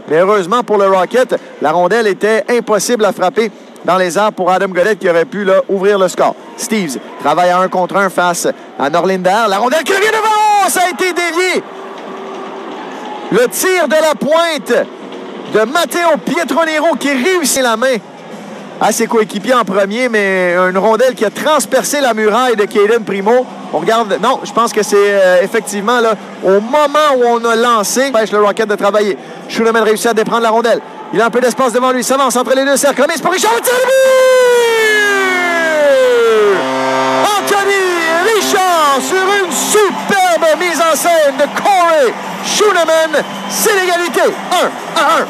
Mais heureusement pour le Rocket, la rondelle était impossible à frapper dans les airs pour Adam Gaudette qui aurait pu là, ouvrir le score. Steves travaille à 1 contre 1 face à Norlinder. La rondelle qui revient devant! Ça a été dévié! Le tir de la pointe de Matteo Pietronero qui réussit la main à ses coéquipiers en premier, mais une rondelle qui a transpercé la muraille de Cayden Primo. On regarde, non, je pense que c'est effectivement là, au moment où on a lancé, empêche le Rocket de travailler. Schooneman réussit à déprendre la rondelle. Il a un peu d'espace devant lui, s'avance entre les deux cercles. Remise pour Richard, le tir de but! Anthony Richard sur une superbe mise en scène de Corey Schooneman. C'est l'égalité, 1-1.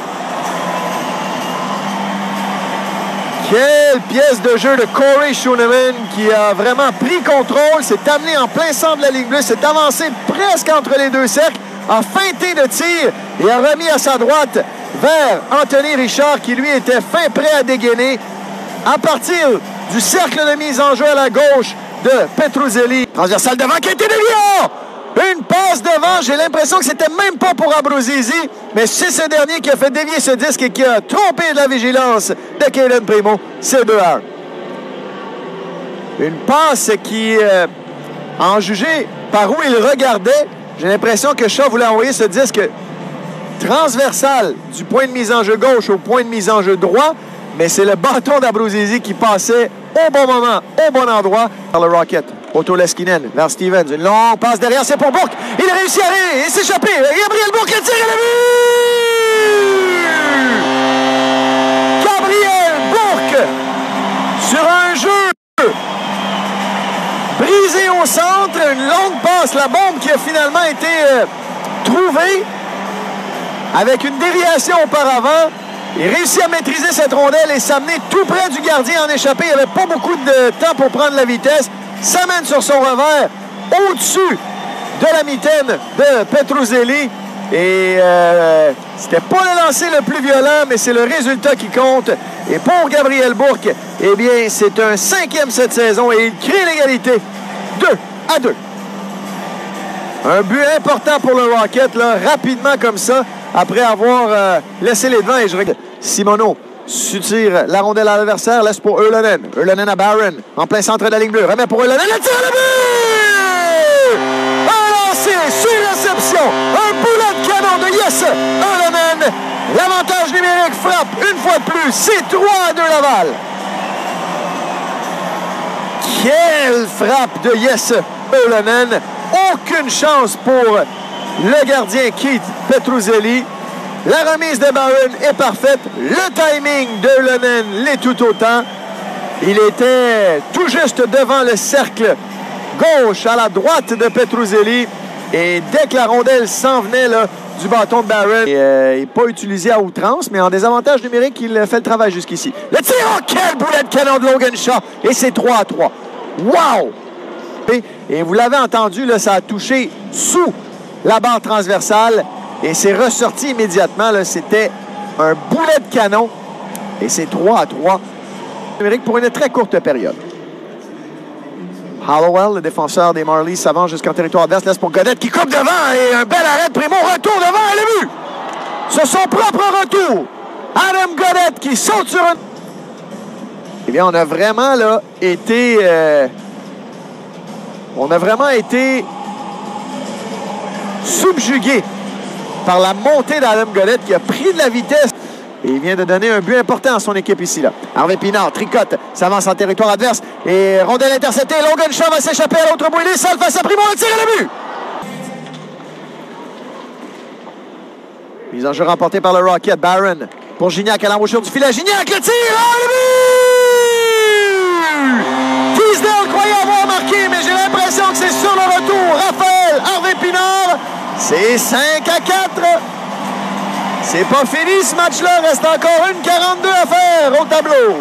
Quelle pièce de jeu de Corey Schooneman qui a vraiment pris contrôle, s'est amené en plein centre de la ligne bleue, s'est avancé presque entre les deux cercles, a feinté de tir et a remis à sa droite vers Anthony Richard qui lui était fin prêt à dégainer à partir du cercle de mise en jeu à la gauche de Petruzzelli. Transversal devant qui a été dévié! Une passe devant, j'ai l'impression que c'était même pas pour Abruzzese, mais c'est ce dernier qui a fait dévier ce disque et qui a trompé de la vigilance de Cayden Primo. C'est 2-1. Une passe qui, en juger par où il regardait, j'ai l'impression que Shaw voulait envoyer ce disque transversal du point de mise en jeu gauche au point de mise en jeu droit, mais c'est le bâton d'Abruzzese qui passait au bon moment, au bon endroit par le Rocket. Otto Leskinen vers Stevens. Une longue passe derrière, c'est pour Bourque. Il réussit à s'échapper. Gabriel Bourque, le tir et le but! Gabriel Bourque sur un jeu brisé au centre. Une longue passe, la bombe qui a finalement été trouvée avec une déviation auparavant. Il réussit à maîtriser cette rondelle et s'amener tout près du gardien en échappé. Il n'y avait pas beaucoup de temps pour prendre la vitesse. S'amène sur son revers au-dessus de la mitaine de Petruzzelli. Et c'était pas le lancer le plus violent, mais c'est le résultat qui compte. Et pour Gabriel Bourque, eh bien, c'est un 5e cette saison et il crée l'égalité 2-2. Un but important pour le Rocket, là, rapidement comme ça, après avoir laissé les devants. Et je regarde Simoneau tire la rondelle à l'adversaire, laisse pour Ylönen. Ylönen à Barron, en plein centre de la ligne bleue. Remet pour Ylönen, le tir à le but! Un lancé sur réception. Un boulet de canon de Jesse Ylönen. L'avantage numérique frappe une fois de plus. C'est 3-2 Laval. Quelle frappe de Jesse Ylönen. Aucune chance pour le gardien Keith Petruzzelli. La remise de Barron est parfaite. Le timing de Ylönen l'est tout autant. Il était tout juste devant le cercle gauche à la droite de Petruzzelli. Et dès que la rondelle s'en venait là, du bâton de Barron, il n'est pas utilisé à outrance, mais en désavantage numérique, il fait le travail jusqu'ici. Le tir, oh, quel boulet de canon de Logan Shaw! Et c'est 3-3. Wow! Et vous l'avez entendu, là, ça a touché sous la barre transversale. Et c'est ressorti immédiatement. C'était un boulet de canon. Et c'est 3-3. Numérique pour une très courte période. Hollowell, le défenseur des Marlies, s'avance jusqu'en territoire adverse. Laisse pour Gaudette qui coupe devant. Et un bel arrêt de Primo. Retour devant et le but. Sur son propre retour. Adam Gaudette qui saute sur un... Eh bien, on a vraiment là, été... on a vraiment été subjugué par la montée d'Adam Gaudette qui a pris de la vitesse et il vient de donner un but important à son équipe ici. Là. Harvey Pinard tricote, s'avance en territoire adverse et rondelle interceptée. Logan Shaw va s'échapper à l'autre bout. Il est seul face à Primo, le tir et le but! Mise en jeu remportée par le Rocket. Barron pour Gignac à l'embouchure du filet. Gignac, le tir! Oh, le but! Teasdale croyait avoir marqué, mais j'ai l'impression que c'est sur le retour. Raphaël Harvey Pinard. C'est 5-4. C'est pas fini ce match-là. Reste encore une 42 à faire au tableau.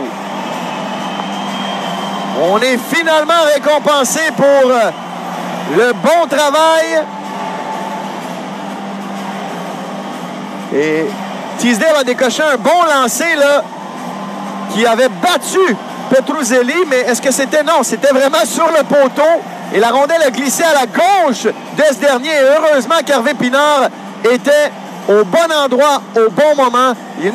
On est finalement récompensé pour le bon travail. Et Teasdale a décoché un bon lancer là, qui avait battu Petruzzelli, mais est-ce que c'était... Non, c'était vraiment sur le poteau. Et la rondelle a glissé à la gauche de ce dernier. Et heureusement qu'Harvey Pinard était au bon endroit, au bon moment. Il